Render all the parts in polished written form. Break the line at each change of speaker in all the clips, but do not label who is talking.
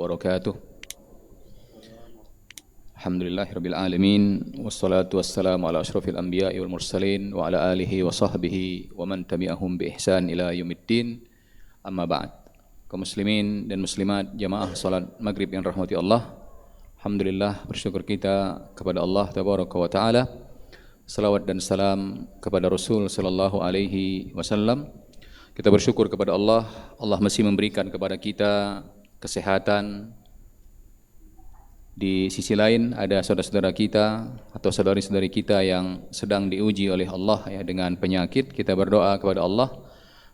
wabarakatuh. Alhamdulillahirabbil alamin wassalatu wassalamu ala asyrofil anbiya'i wal mursalin wa ala alihi wa sahbihi wa man tabi'ahum bi ihsan ila yaumiddin. Amma ba'd. Kaum muslimin dan muslimat jamaah salat maghrib yang rahmati Allah. Alhamdulillah, bersyukur kita kepada Allah tabaraka wa taala. Salawat dan salam kepada Rasul sallallahu alaihi wasallam. Kita bersyukur kepada Allah, Allah masih memberikan kepada kita kesehatan. Di sisi lain ada saudara-saudara kita atau saudari-saudari kita yang sedang diuji oleh Allah ya dengan penyakit. Kita berdoa kepada Allah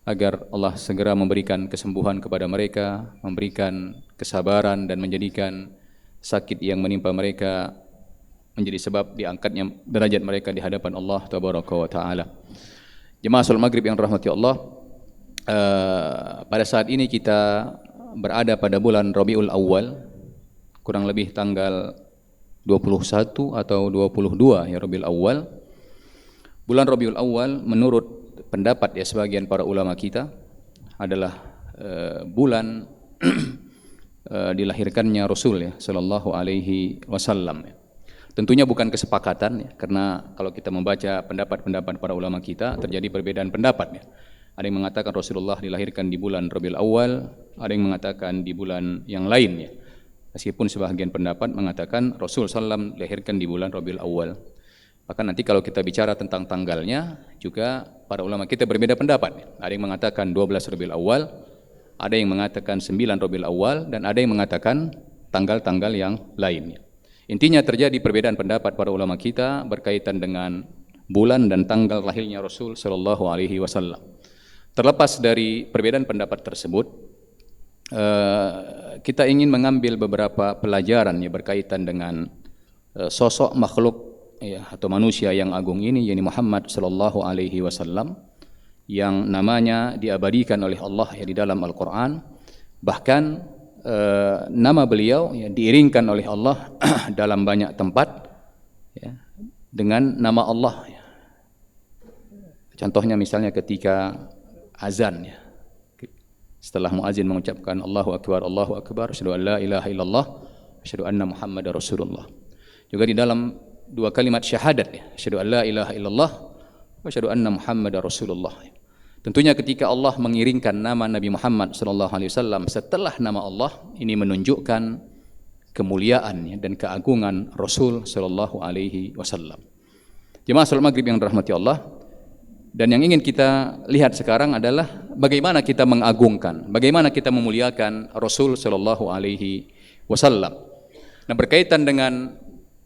agar Allah segera memberikan kesembuhan kepada mereka, memberikan kesabaran dan menjadikan sakit yang menimpa mereka menjadi sebab diangkatnya derajat mereka di hadapan Allah tabaraka wa taala. Jemaah salat maghrib yang rahmati Allah, pada saat ini kita berada pada bulan Rabiul Awal, kurang lebih tanggal 21 atau 22 ya Rabiul Awal. Bulan Rabiul Awal menurut pendapat ya sebagian para ulama kita adalah bulan dilahirkannya Rasul ya sallallahu alaihi wasallam ya. Tentunya bukan kesepakatan ya, karena kalau kita membaca pendapat-pendapat para ulama kita terjadi perbedaan pendapat ya. Ada yang mengatakan Rasulullah dilahirkan di bulan Rabiul Awal, ada yang mengatakan di bulan yang lain ya. Meskipun sebahagian pendapat mengatakan Rasul SAW dilahirkan di bulan Rabiul Awal. Bahkan nanti kalau kita bicara tentang tanggalnya juga para ulama kita berbeda pendapat ya. Ada yang mengatakan 12 Rabiul Awal, ada yang mengatakan 9 Rabiul Awal, dan ada yang mengatakan tanggal-tanggal yang lain ya. Intinya terjadi perbedaan pendapat para ulama kita berkaitan dengan bulan dan tanggal lahirnya Rasul sallallahu alaihi wasallam. Terlepas dari perbedaan pendapat tersebut, kita ingin mengambil beberapa pelajaran ya berkaitan dengan sosok makhluk ya atau manusia yang agung ini, yakni Muhammad sallallahu alaihi wasallam, yang namanya diabadikan oleh Allah ya di dalam Al-Qur'an. Bahkan nama beliau ya, diiringkan oleh Allah dalam banyak tempat ya, dengan nama Allah ya. Contohnya misalnya ketika azan ya, setelah muazin mengucapkan Allahu Akbar, asyhadu an la ilaha illallah, asyhadu anna Muhammadar Rasulullah. Juga di dalam dua kalimat syahadat ya, asyhadu an la ilaha illallah, asyhadu anna Muhammadar Rasulullah. Tentunya ketika Allah mengiringkan nama Nabi Muhammad sallallahu alaihi wasallam setelah nama Allah, ini menunjukkan kemuliaan dan keagungan Rasul sallallahu alaihi wasallam. Jemaah salat maghrib yang dirahmati Allah, dan yang ingin kita lihat sekarang adalah bagaimana kita mengagungkan, bagaimana kita memuliakan Rasul sallallahu alaihi wasallam. Nah, berkaitan dengan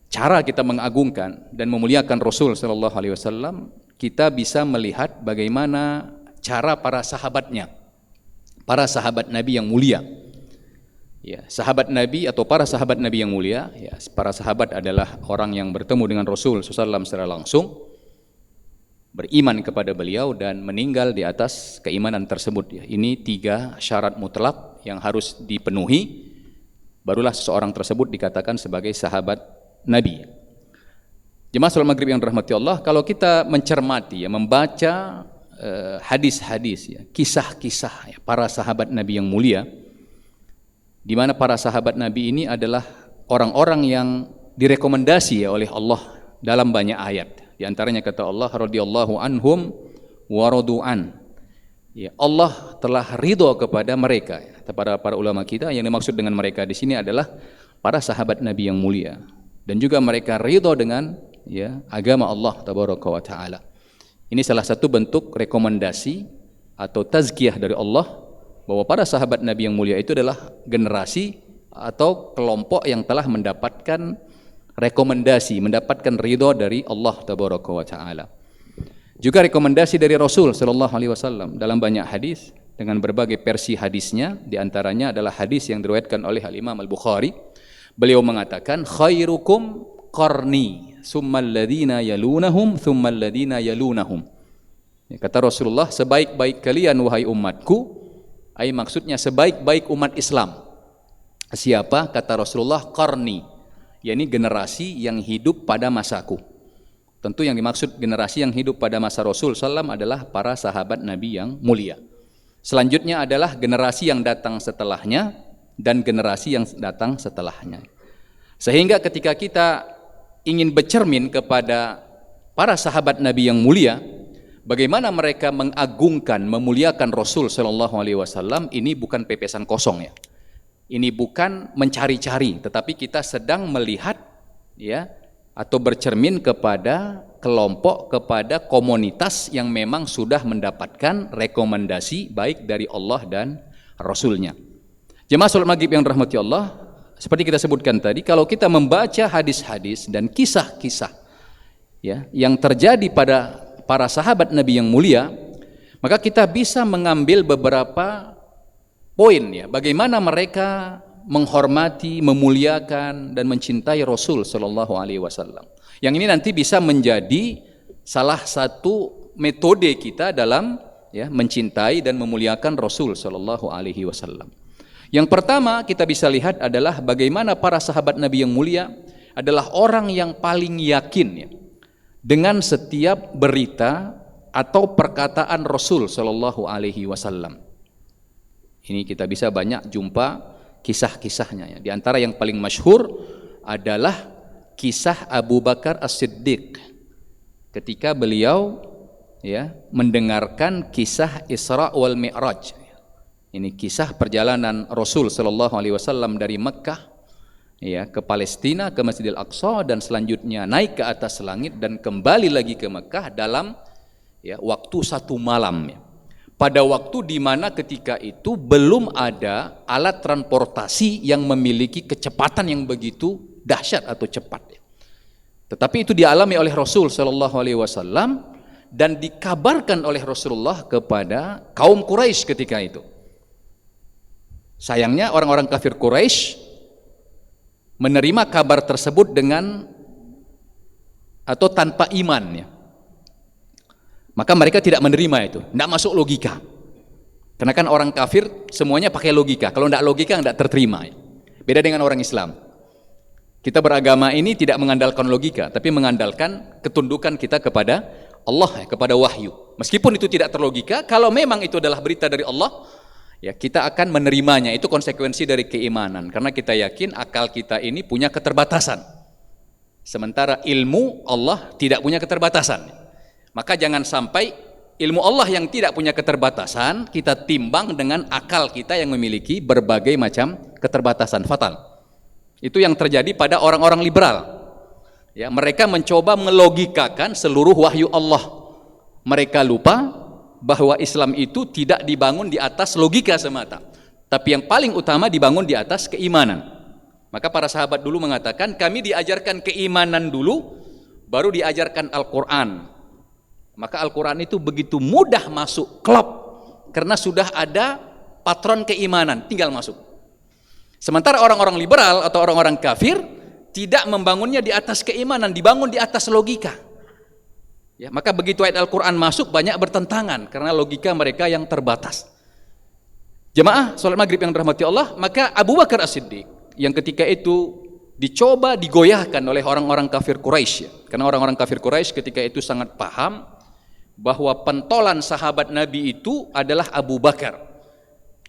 cara kita mengagungkan dan memuliakan Rasul sallallahu alaihi wasallam, kita bisa melihat bagaimana cara para sahabatnya, para sahabat Nabi yang mulia. Ya, sahabat Nabi atau para sahabat Nabi yang mulia, ya, para sahabat adalah orang yang bertemu dengan Rasul SAW secara langsung, beriman kepada beliau dan meninggal di atas keimanan tersebut. Ya, ini 3 syarat mutlak yang harus dipenuhi, barulah seseorang tersebut dikatakan sebagai sahabat Nabi. Jemaah salat maghrib yang dirahmati Allah, kalau kita mencermati ya, membaca hadis-hadis ya, kisah-kisah ya, para sahabat Nabi yang mulia, di mana para sahabat Nabi ini adalah orang-orang yang direkomendasi ya oleh Allah dalam banyak ayat. Di antaranya kata Allah radhiyallahu anhum wa radu'an. Ya, Allah telah ridho kepada mereka. Ya. Para ulama kita yang dimaksud dengan mereka di sini adalah para sahabat Nabi yang mulia, dan juga mereka ridho dengan ya agama Allah tabaraka wa taala. Ini salah satu bentuk rekomendasi atau tazkiyah dari Allah bahwa para sahabat Nabi yang mulia itu adalah generasi atau kelompok yang telah mendapatkan rekomendasi, mendapatkan ridho dari Allah tabaraka wa taala. Juga rekomendasi dari Rasul sallallahu alaihi wasallam dalam banyak hadis dengan berbagai versi hadisnya. Di antaranya adalah hadis yang diriwayatkan oleh Al-Imam Al-Bukhari. Beliau mengatakan khairukum qarni summal ladzina yalunahum summal ladzina yalunahum. Ya, kata Rasulullah, sebaik-baik kalian wahai umatku, maksudnya sebaik-baik umat Islam. Siapa? Kata Rasulullah, qarni, yakni generasi yang hidup pada masaku. Tentu yang dimaksud generasi yang hidup pada masa Rasul SAW adalah para sahabat Nabi yang mulia. Selanjutnya adalah generasi yang datang setelahnya, dan generasi yang datang setelahnya. Sehingga ketika kita ingin bercermin kepada para sahabat Nabi yang mulia, bagaimana mereka mengagungkan, memuliakan Rasul Shallallahu Alaihi Wasallam, ini bukan pepesan kosong ya. Ini bukan mencari-cari, tetapi kita sedang melihat ya, atau bercermin kepada kelompok, kepada komunitas yang memang sudah mendapatkan rekomendasi baik dari Allah dan Rasulnya. Jemaah salat maghrib yang dirahmati Allah, seperti kita sebutkan tadi, kalau kita membaca hadis-hadis dan kisah-kisah ya, yang terjadi pada para sahabat Nabi yang mulia, maka kita bisa mengambil beberapa poin ya, bagaimana mereka menghormati, memuliakan dan mencintai Rasul Shallallahu Alaihi Wasallam. Yang ini nanti bisa menjadi salah satu metode kita dalam ya, mencintai dan memuliakan Rasul Shallallahu Alaihi Wasallam. Yang pertama kita bisa lihat adalah bagaimana para sahabat Nabi yang mulia adalah orang yang paling yakin ya, dengan setiap berita atau perkataan Rasul Shallallahu Alaihi Wasallam. Ini kita bisa banyak jumpa kisah-kisahnya ya. Di antara yang paling masyhur adalah kisah Abu Bakar As-Siddiq ketika beliau ya, mendengarkan kisah Isra wal Mi'raj. Ini kisah perjalanan Rasul Shallallahu Alaihi Wasallam dari Mekah ya, ke Palestina, ke Masjidil Aqsa, dan selanjutnya naik ke atas langit dan kembali lagi ke Mekah dalam ya, waktu 1 malam ya. Pada waktu di mana ketika itu belum ada alat transportasi yang memiliki kecepatan yang begitu dahsyat atau cepat ya. Tetapi itu dialami oleh Rasul Shallallahu Alaihi Wasallam dan dikabarkan oleh Rasulullah kepada kaum Quraisy ketika itu. Sayangnya orang-orang kafir Quraisy menerima kabar tersebut dengan atau tanpa iman ya. Maka mereka tidak menerima itu, tidak masuk logika. Karena kan orang kafir semuanya pakai logika. Kalau tidak logika tidak terterima ya. Beda dengan orang Islam. Kita beragama ini tidak mengandalkan logika, tapi mengandalkan ketundukan kita kepada Allah ya, kepada wahyu. Meskipun itu tidak terlogika, kalau memang itu adalah berita dari Allah, ya kita akan menerimanya. Itu konsekuensi dari keimanan, karena kita yakin akal kita ini punya keterbatasan, sementara ilmu Allah tidak punya keterbatasan. Maka jangan sampai ilmu Allah yang tidak punya keterbatasan kita timbang dengan akal kita yang memiliki berbagai macam keterbatasan fatal. Itu yang terjadi pada orang-orang liberal ya, mereka mencoba melogikakan seluruh wahyu Allah. Mereka lupa bahwa Islam itu tidak dibangun di atas logika semata, tapi yang paling utama dibangun di atas keimanan. Maka para sahabat dulu mengatakan, kami diajarkan keimanan dulu, baru diajarkan Al-Quran. Maka Al-Quran itu begitu mudah masuk klop, karena sudah ada patron keimanan, tinggal masuk. Sementara orang-orang liberal atau orang-orang kafir tidak membangunnya di atas keimanan, dibangun di atas logika. Ya, maka begitu ayat Al-Quran masuk banyak bertentangan karena logika mereka yang terbatas. Jemaah salat maghrib yang dirahmati Allah, maka Abu Bakar As-Siddiq yang ketika itu dicoba digoyahkan oleh orang-orang kafir Quraisy ya. Karena orang-orang kafir Quraisy ketika itu sangat paham bahwa pentolan sahabat Nabi itu adalah Abu Bakar.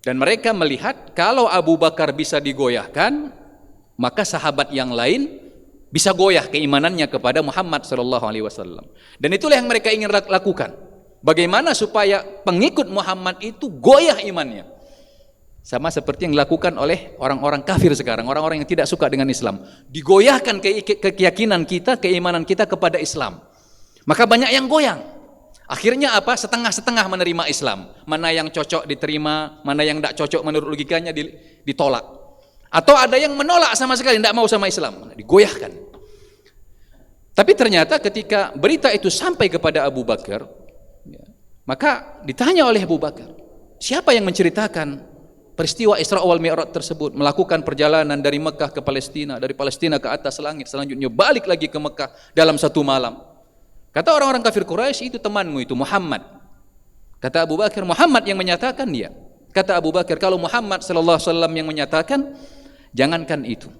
Dan mereka melihat kalau Abu Bakar bisa digoyahkan, maka sahabat yang lain bisa goyah keimanannya kepada Muhammad SAW. Dan itulah yang mereka ingin lakukan. Bagaimana supaya pengikut Muhammad itu goyah imannya. Sama seperti yang dilakukan oleh orang-orang kafir sekarang, orang-orang yang tidak suka dengan Islam. Digoyahkan keyakinan kita, keimanan kita kepada Islam. Maka banyak yang goyang. Akhirnya apa? Setengah-setengah menerima Islam. Mana yang cocok diterima, mana yang tidak cocok menurut logikanya ditolak. Atau ada yang menolak sama sekali, tidak mau sama Islam, digoyahkan. Tapi ternyata ketika berita itu sampai kepada Abu Bakar, maka ditanya oleh Abu Bakar, siapa yang menceritakan peristiwa Isra wal Mi'raj tersebut, melakukan perjalanan dari Mekah ke Palestina, dari Palestina ke atas langit, selanjutnya balik lagi ke Mekah dalam 1 malam. Kata orang-orang kafir Quraisy, itu temanmu itu Muhammad. Kata Abu Bakar, Muhammad yang menyatakan dia. Kata Abu Bakar, kalau Muhammad sallallahu alaihi wasallam yang menyatakan, jangankan itu,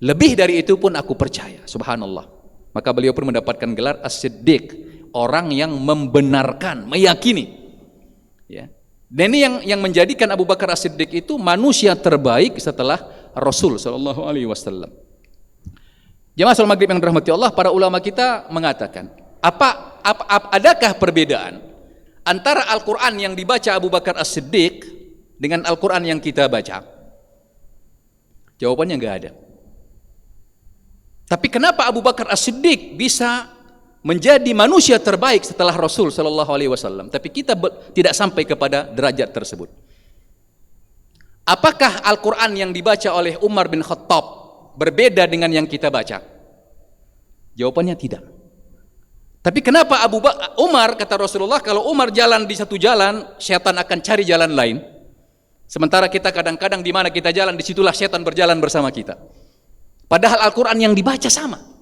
lebih dari itu pun aku percaya. Subhanallah. Maka beliau pun mendapatkan gelar As-Siddiq, orang yang membenarkan, meyakini ya, Dan ini yang menjadikan Abu Bakar As-Siddiq itu manusia terbaik setelah Rasul sallallahu alaihi wasallam. Jamaah salat maghrib yang dirahmati Allah, para ulama kita mengatakan, adakah perbedaan antara Al-Qur'an yang dibaca Abu Bakar As-Siddiq dengan Al-Qur'an yang kita baca? Jawabannya enggak ada. Tapi kenapa Abu Bakar As-Siddiq bisa menjadi manusia terbaik setelah Rasul sallallahu alaihi wasallam, tapi kita tidak sampai kepada derajat tersebut? Apakah Al-Qur'an yang dibaca oleh Umar bin Khattab berbeda dengan yang kita baca? Jawabannya tidak. Tapi kenapa Umar, kata Rasulullah, kalau Umar jalan di satu jalan, setan akan cari jalan lain. Sementara kita kadang-kadang di mana kita jalan, disitulah setan berjalan bersama kita. Padahal Al-Qur'an yang dibaca sama.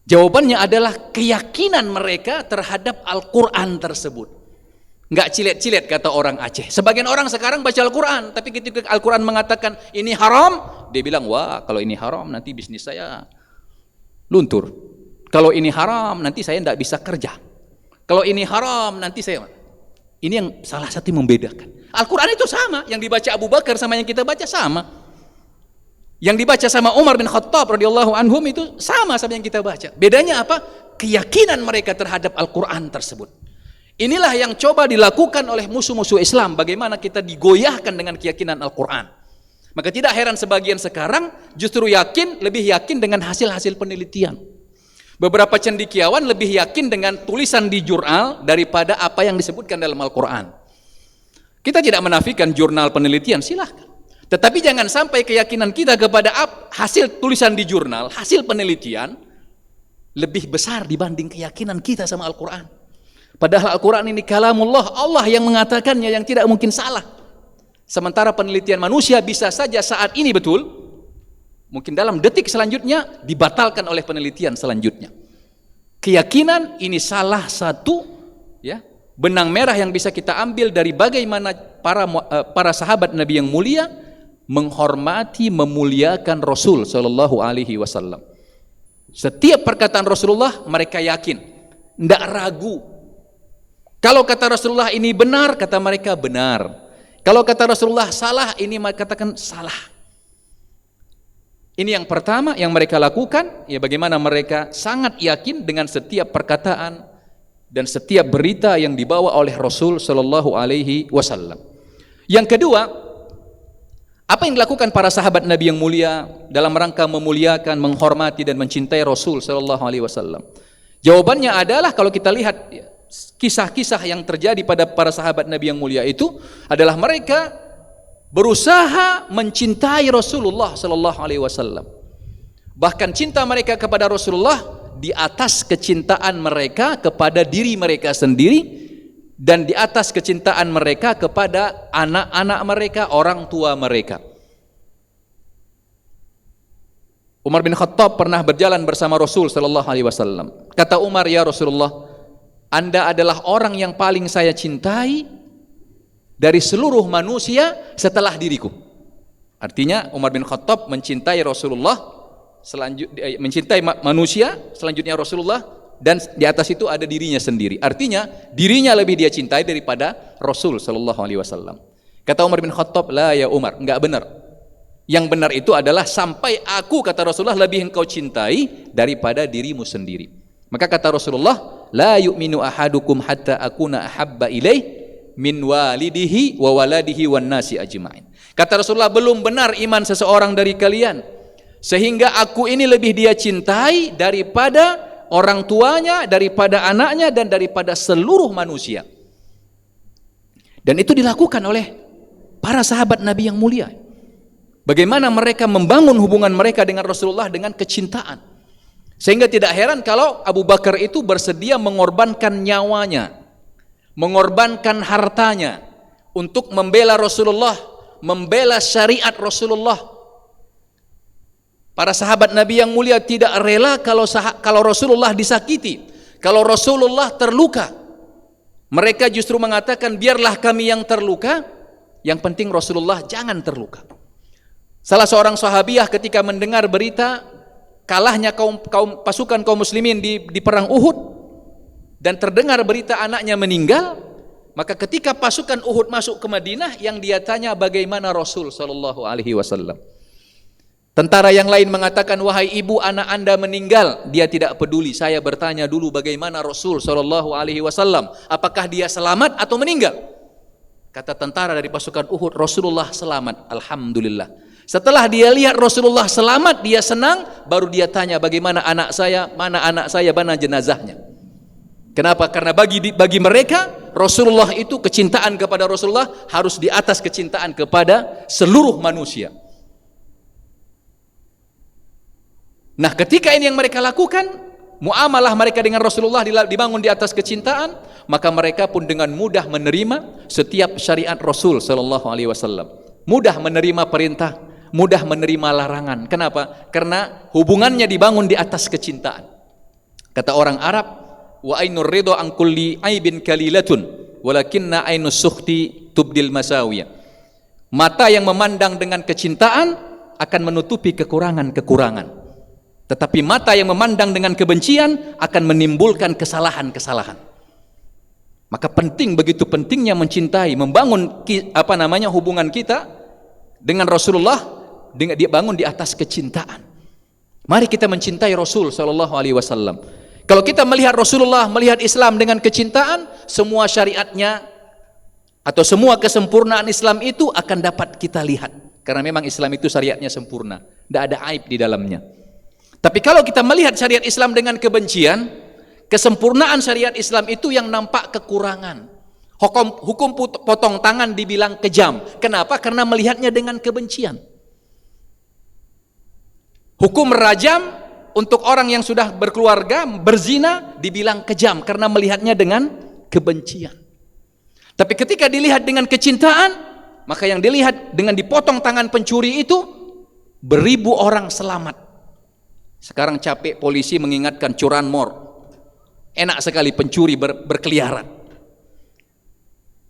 Jawabannya adalah keyakinan mereka terhadap Al-Qur'an tersebut. Enggak cilet-cilet kata orang Aceh. Sebagian orang sekarang baca Al-Qur'an, tapi ketika Al-Qur'an mengatakan ini haram, dia bilang, wah kalau ini haram nanti bisnis saya luntur. Kalau ini haram nanti saya tidak bisa kerja. Kalau ini haram nanti saya... Ini yang salah satu yang membedakan. Al-Qur'an itu sama, yang dibaca Abu Bakar sama yang kita baca sama. Yang dibaca sama Umar bin Khattab radhiyallahu anhum itu sama yang kita baca. Bedanya apa? Keyakinan mereka terhadap Al-Qur'an tersebut. Inilah yang coba dilakukan oleh musuh-musuh Islam, bagaimana kita digoyahkan dengan keyakinan Al-Qur'an. Maka tidak heran sebagian sekarang justru lebih yakin dengan hasil-hasil penelitian. Beberapa cendekiawan lebih yakin dengan tulisan di jurnal daripada apa yang disebutkan dalam Al-Qur'an. Kita tidak menafikan jurnal penelitian, silahkan. Tetapi jangan sampai keyakinan kita kepada hasil tulisan di jurnal, hasil penelitian lebih besar dibanding keyakinan kita sama Al-Qur'an. Padahal Al-Qur'an ini kalamullah, Allah yang mengatakannya, yang tidak mungkin salah. Sementara penelitian manusia bisa saja saat ini betul, mungkin dalam detik selanjutnya dibatalkan oleh penelitian selanjutnya. Keyakinan ini salah satu benang merah yang bisa kita ambil dari bagaimana para sahabat Nabi yang mulia menghormati, memuliakan Rasul sallallahu alaihi wasallam. Setiap perkataan Rasulullah mereka yakin, tidak ragu. Kalau kata Rasulullah ini benar, kata mereka benar. Kalau kata Rasulullah salah, ini mereka katakan salah. Ini yang pertama yang mereka lakukan, bagaimana mereka sangat yakin dengan setiap perkataan dan setiap berita yang dibawa oleh Rasul sallallahu alaihi wasallam. Yang kedua, apa yang dilakukan para sahabat Nabi yang mulia dalam rangka memuliakan, menghormati dan mencintai Rasul sallallahu alaihi wasallam? Jawabannya adalah kalau kita lihat kisah-kisah yang terjadi pada para sahabat Nabi yang mulia itu adalah mereka berusaha mencintai Rasulullah sallallahu alaihi wasallam. Bahkan cinta mereka kepada Rasulullah di atas kecintaan mereka kepada diri mereka sendiri dan di atas kecintaan mereka kepada anak-anak mereka, orang tua mereka. Umar bin Khattab pernah berjalan bersama Rasul sallallahu alaihi wasallam. Kata Umar, "Ya Rasulullah, Anda adalah orang yang paling saya cintai dari seluruh manusia setelah diriku." Artinya Umar bin Khattab mencintai Rasulullah, mencintai manusia, selanjutnya Rasulullah, dan di atas itu ada dirinya sendiri. Artinya dirinya lebih dia cintai daripada Rasul sallallahu alaihi wasallam. Kata Umar bin Khattab, "La ya Umar, enggak benar. Yang benar itu adalah sampai aku," kata Rasulullah, "lebih engkau cintai daripada dirimu sendiri." Maka kata Rasulullah, "La yu'minu ahadukum hatta akuna ahabba ilaih min walidihi wa waladihi wan nasi ajma'in." Kata Rasulullah, belum benar iman seseorang dari kalian sehingga aku ini lebih dia cintai daripada orang tuanya, daripada anaknya, dan daripada seluruh manusia. Dan itu dilakukan oleh para sahabat Nabi yang mulia. Bagaimana mereka membangun hubungan mereka dengan Rasulullah dengan kecintaan. Sehingga tidak heran kalau Abu Bakar itu bersedia mengorbankan nyawanya, mengorbankan hartanya untuk membela Rasulullah, membela syariat Rasulullah. Para sahabat Nabi yang mulia tidak rela kalau Rasulullah disakiti, kalau Rasulullah terluka. Mereka justru mengatakan, biarlah kami yang terluka, yang penting Rasulullah jangan terluka. Salah seorang sahabiah ketika mendengar berita kalahnya pasukan kaum muslimin di perang Uhud dan terdengar berita anaknya meninggal, Maka ketika pasukan Uhud masuk ke Madinah, yang dia tanya bagaimana Rasul sallallahu alaihi wasallam. Tentara yang lain mengatakan, wahai ibu, anak anda meninggal. Dia tidak peduli, saya bertanya dulu bagaimana Rasul sallallahu alaihi wasallam, apakah dia selamat atau meninggal? Kata tentara dari pasukan Uhud, Rasulullah selamat, alhamdulillah. Setelah dia lihat Rasulullah selamat, dia senang, baru dia tanya bagaimana anak saya, mana jenazahnya. Kenapa? Karena bagi mereka Rasulullah itu, kecintaan kepada Rasulullah harus di atas kecintaan kepada seluruh manusia. Nah, ketika ini yang mereka lakukan, muamalah mereka dengan Rasulullah dibangun di atas kecintaan, maka mereka pun dengan mudah menerima setiap syariat Rasul sallallahu alaihi wasallam. Mudah menerima perintah, mudah menerima larangan. Kenapa? Karena hubungannya dibangun di atas kecintaan. Kata orang Arab, wa ainur ridha an kulli aibin kalilatun walakinna ainus sukhti tubdil masawiya. Mata yang memandang dengan kecintaan akan menutupi kekurangan-kekurangan. Tetapi mata yang memandang dengan kebencian akan menimbulkan kesalahan-kesalahan. Maka begitu pentingnya mencintai, membangun hubungan kita dengan Rasulullah, dengan dia bangun di atas kecintaan. Mari kita mencintai Rasul sallallahu alaihi wasallam. Kalau kita melihat Rasulullah, melihat Islam dengan kecintaan, semua syariatnya atau semua kesempurnaan Islam itu akan dapat kita lihat. Karena memang Islam itu syariatnya sempurna, tidak ada aib di dalamnya. Tapi kalau kita melihat syariat Islam dengan kebencian, kesempurnaan syariat Islam itu yang nampak kekurangan. Hukum potong tangan dibilang kejam. Kenapa? Karena melihatnya dengan kebencian. Hukum rajam untuk orang yang sudah berkeluarga, berzina, dibilang kejam karena melihatnya dengan kebencian. Tapi ketika dilihat dengan kecintaan, maka yang dilihat dengan dipotong tangan pencuri itu, beribu orang selamat. Sekarang capek polisi mengingatkan curanmor. Enak sekali pencuri berkeliaran.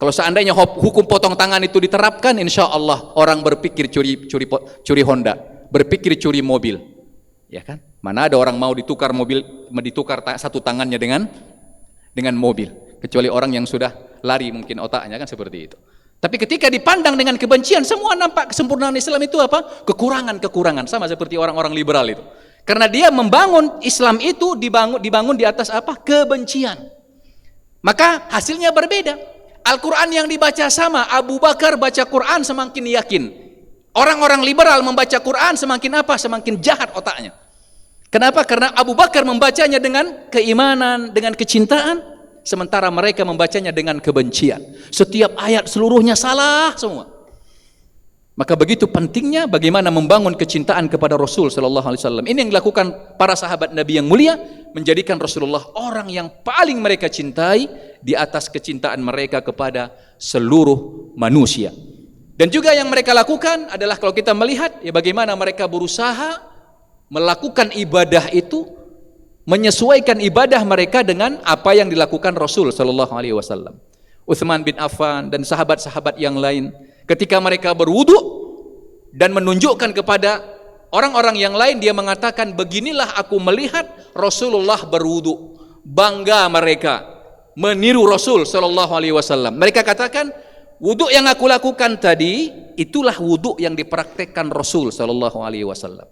Kalau seandainya hukum potong tangan itu diterapkan, insya Allah orang berpikir curi Honda, berpikir curi mobil, ya kan? Mana ada orang mau ditukar satu tangannya dengan mobil, kecuali orang yang sudah lari mungkin otaknya kan seperti itu. Tapi ketika dipandang dengan kebencian, semua nampak kesempurnaan Islam itu apa? Kekurangan-kekurangan, sama seperti orang-orang liberal itu. Karena dia membangun Islam itu dibangun di atas apa? Kebencian. Maka hasilnya berbeda. Al-Quran yang dibaca sama, Abu Bakar baca Quran semakin yakin. Orang-orang liberal membaca Quran semakin apa? Semakin jahat otaknya. Kenapa? Karena Abu Bakar membacanya dengan keimanan, dengan kecintaan, sementara mereka membacanya dengan kebencian. Setiap ayat seluruhnya salah semua. Maka begitu pentingnya bagaimana membangun kecintaan kepada Rasul sallallahu alaihi wasallam. Ini yang dilakukan para sahabat Nabi yang mulia, menjadikan Rasulullah orang yang paling mereka cintai di atas kecintaan mereka kepada seluruh manusia. Dan juga yang mereka lakukan adalah kalau kita melihat ya bagaimana mereka berusaha melakukan ibadah itu, menyesuaikan ibadah mereka dengan apa yang dilakukan Rasul sallallahu alaihi wasallam. Utsman bin Affan dan sahabat-sahabat yang lain, ketika mereka berwudu dan menunjukkan kepada orang-orang yang lain, dia mengatakan, beginilah aku melihat Rasulullah berwudu. Bangga mereka meniru Rasul sallallahu alaihi wasallam. Mereka katakan, wudu yang aku lakukan tadi itulah wudu yang dipraktekkan Rasul sallallahu alaihi wasallam.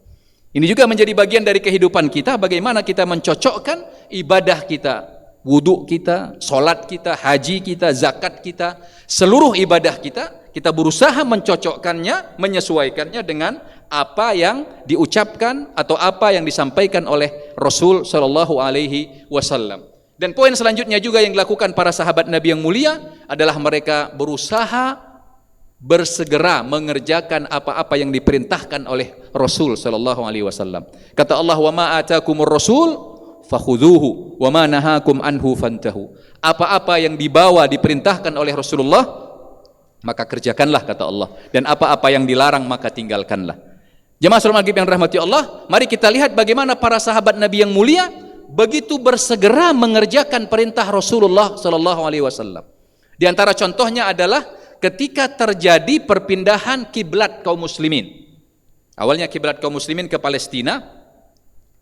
Ini juga menjadi bagian dari kehidupan kita, bagaimana kita mencocokkan ibadah kita, wudu kita, solat kita, haji kita, zakat kita, seluruh ibadah kita berusaha mencocokkannya, menyesuaikannya dengan apa yang diucapkan atau apa yang disampaikan oleh Rasul sallallahu alaihi wasallam. Dan poin selanjutnya juga yang dilakukan para sahabat Nabi yang mulia adalah mereka berusaha bersegera mengerjakan apa-apa yang diperintahkan oleh Rasul sallallahu alaihi wasallam. Kata Allah, "Wa ma atakumur rasul fakhudhuhu wa ma nahakum anhu fantahu." Apa-apa yang dibawa diperintahkan oleh Rasulullah maka kerjakanlah, kata Allah, dan apa-apa yang dilarang maka tinggalkanlah. Jemaah salat maghrib yang rahmati Allah, mari kita lihat bagaimana para sahabat Nabi yang mulia begitu bersegera mengerjakan perintah Rasulullah sallallahu alaihi wasallam. Di antara contohnya adalah ketika terjadi perpindahan kiblat kaum muslimin. Awalnya kiblat kaum muslimin ke Palestina,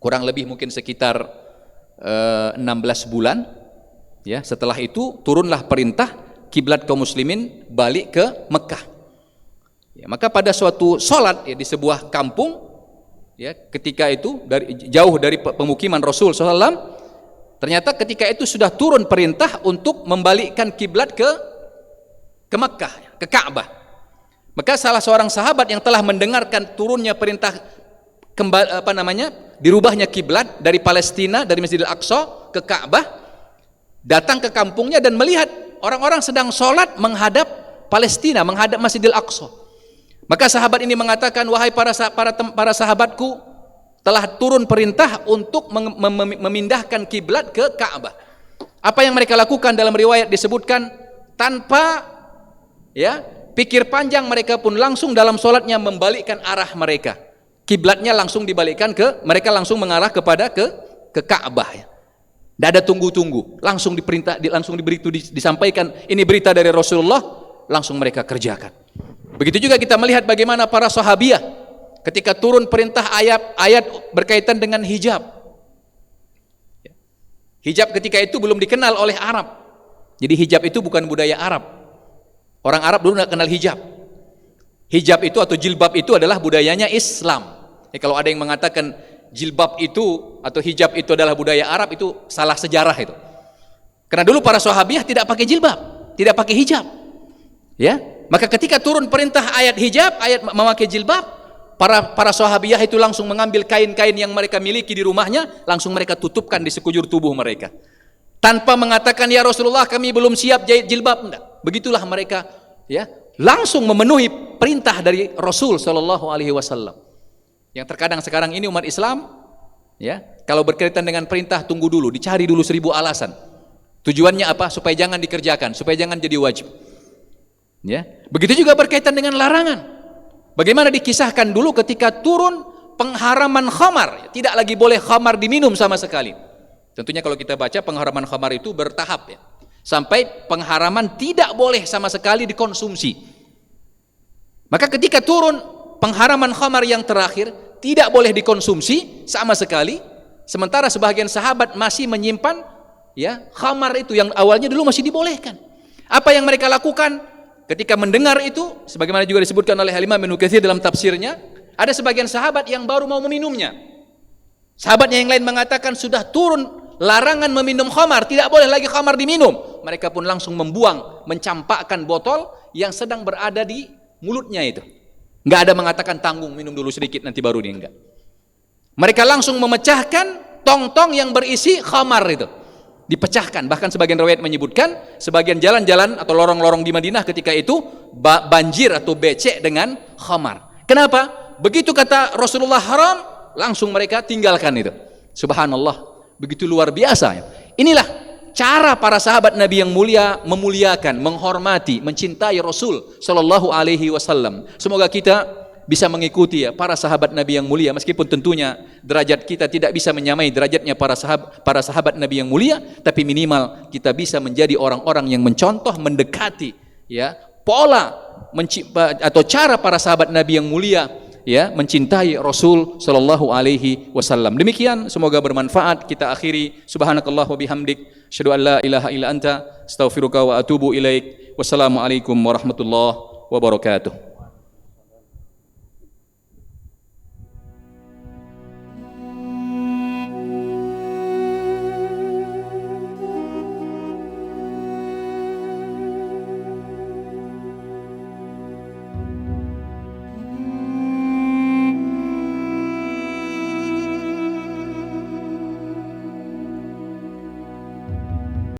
kurang lebih mungkin sekitar 16 bulan. Ya, setelah itu turunlah perintah kiblat kaum muslimin balik ke Mekah. Ya, maka pada suatu sholat ya, di sebuah kampung, ya, ketika itu jauh dari pemukiman Rasul SAW, ternyata ketika itu sudah turun perintah untuk membalikkan kiblat ke Mekah, ke Ka'bah. Maka salah seorang sahabat yang telah mendengarkan turunnya perintah dirubahnya kiblat dari Palestina, dari Masjidil Aqsa ke Ka'bah, datang ke kampungnya dan melihat orang-orang sedang sholat menghadap Palestina, menghadap Masjidil Aqsa. Maka sahabat ini mengatakan, wahai para sahabatku, telah turun perintah untuk memindahkan kiblat ke Ka'bah. Apa yang mereka lakukan dalam riwayat disebutkan, tanpa ya pikir panjang mereka pun langsung dalam sholatnya membalikkan arah mereka. Kiblatnya langsung dibalikkan mereka langsung mengarah kepada ke Ka'bah ya. Tidak ada tunggu-tunggu, langsung disampaikan ini berita dari Rasulullah, langsung mereka kerjakan. Begitu juga kita melihat bagaimana para sahabiah ketika turun perintah ayat berkaitan dengan hijab. Hijab ketika itu belum dikenal oleh Arab. Jadi hijab itu bukan budaya Arab. Orang Arab dulu tidak kenal hijab. Hijab itu atau jilbab itu adalah budayanya Islam. Kalau ada yang mengatakan jilbab itu atau hijab itu adalah budaya Arab, itu salah sejarah itu. Karena dulu para sahabiah tidak pakai jilbab, tidak pakai hijab. Ya, maka ketika turun perintah ayat hijab, ayat memakai jilbab, para sahabiah itu langsung mengambil kain-kain yang mereka miliki di rumahnya, langsung mereka tutupkan di sekujur tubuh mereka. Tanpa mengatakan ya Rasulullah kami belum siap jahit jilbab, enggak. Begitulah mereka ya, langsung memenuhi perintah dari Rasul sallallahu alaihi wasallam. Yang terkadang sekarang ini umat Islam ya, kalau berkaitan dengan perintah tunggu dulu, dicari dulu 1000 alasan. Tujuannya apa? Supaya jangan dikerjakan, supaya jangan jadi wajib. Ya, begitu juga berkaitan dengan larangan. Bagaimana dikisahkan dulu ketika turun pengharaman khamar, tidak lagi boleh khamar diminum sama sekali. Tentunya kalau kita baca pengharaman khamar itu bertahap ya, sampai pengharaman tidak boleh sama sekali dikonsumsi. Maka ketika turun pengharaman khamar yang terakhir, tidak boleh dikonsumsi sama sekali, sementara sebagian sahabat masih menyimpan ya khamar itu yang awalnya dulu masih dibolehkan. Apa yang mereka lakukan? Ketika mendengar itu, sebagaimana juga disebutkan oleh Imam Ibnu Katsir dalam tafsirnya, ada sebagian sahabat yang baru mau meminumnya. Sahabatnya yang lain mengatakan sudah turun larangan meminum khamar, tidak boleh lagi khamar diminum. Mereka pun langsung membuang, mencampakkan botol yang sedang berada di mulutnya itu. Enggak ada mengatakan tanggung, minum dulu sedikit nanti baru enggak. Mereka langsung memecahkan tong-tong yang berisi khamar itu. Dipecahkan, bahkan sebagian riwayat menyebutkan sebagian jalan-jalan atau lorong-lorong di Madinah ketika itu banjir atau becek dengan khamar. Kenapa? Begitu kata Rasulullah haram, langsung mereka tinggalkan itu. Subhanallah, begitu luar biasa. Inilah cara para sahabat Nabi yang mulia memuliakan, menghormati, mencintai Rasul sallallahu alaihi wasallam. Semoga kita bisa mengikuti ya para sahabat Nabi yang mulia, meskipun tentunya derajat kita tidak bisa menyamai derajatnya para sahabat Nabi yang mulia, tapi minimal kita bisa menjadi orang-orang yang mencontoh, mendekati ya pola atau cara para sahabat Nabi yang mulia ya mencintai Rasul sallallahu alaihi wasallam. Demikian, semoga bermanfaat. Kita akhiri, subhanakallah wa bihamdik, asyhadu an la ilaha illa anta, astaghfiruka wa atubu ilaik. Wassalamualaikum warahmatullahi wabarakatuh.